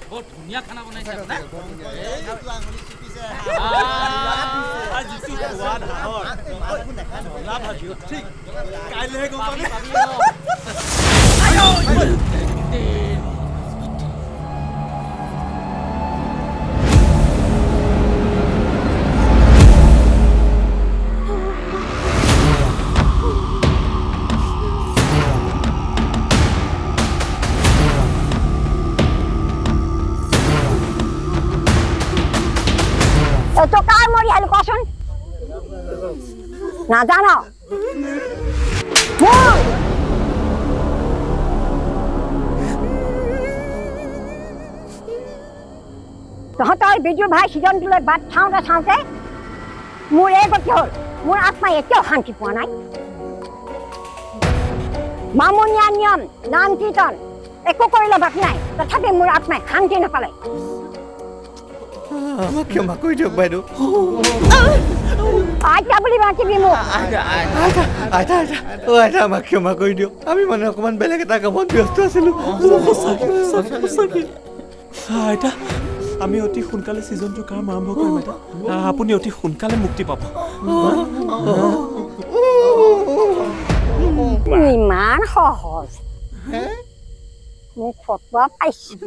বহুত ধুনীয়া খানা বনাইছে তো কাৰ মৰি হালি কসন না জানো তহঁতৰ বিজু ভাই সিজনটোলৈ বাট চাওঁতে চাওঁতে মোৰ এই গতি হ'ল মোৰ আত্মাই এতিয়াও শান্তি পোৱা নাই মামনীয়া নিয়ম নাম কীৰ্তন একো কৰিলে বাট নাই তথাপি মোৰ আত্মাই শান্তি নাপালে আমাক ক্ষমা কৰি দিয়ক বাইদেউ আইতা বুলি মাতিবি মোক আইতা আমাক ক্ষমা কৰি দিয়ক আমি মানে অকণমান বেলেগ এটা কামত ব্যস্ত আছিলোঁ আইতা আমি অতি সোনকালে ছিজনটো কাম আৰম্ভ কৰিম আইতা আপুনি অতি সোনকালে মুক্তি পাব ইমান সহজ মোক ফটোৱা পাইছোঁ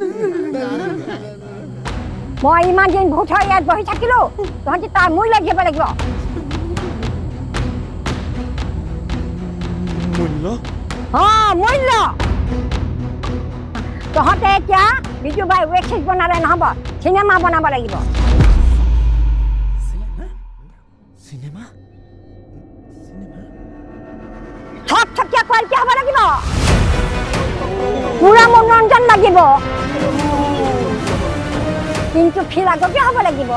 মই ইমান দিন ভূত হৈ ইয়াত বহি থাকিলোঁ তহঁতি তাৰ মূল্য দিব লাগিব মূল্য মূল্য তহঁতে এতিয়া বিজু বাই ৱেব ছিৰিজ বনালে নহ'ব চিনেমা বনাব লাগিব চিনেমা থকথকীয়া কোৱালিটি হ'ব লাগিব পুৰা মনোৰঞ্জন লাগিব কিন্তু ফিল আগতে হ'ব লাগিব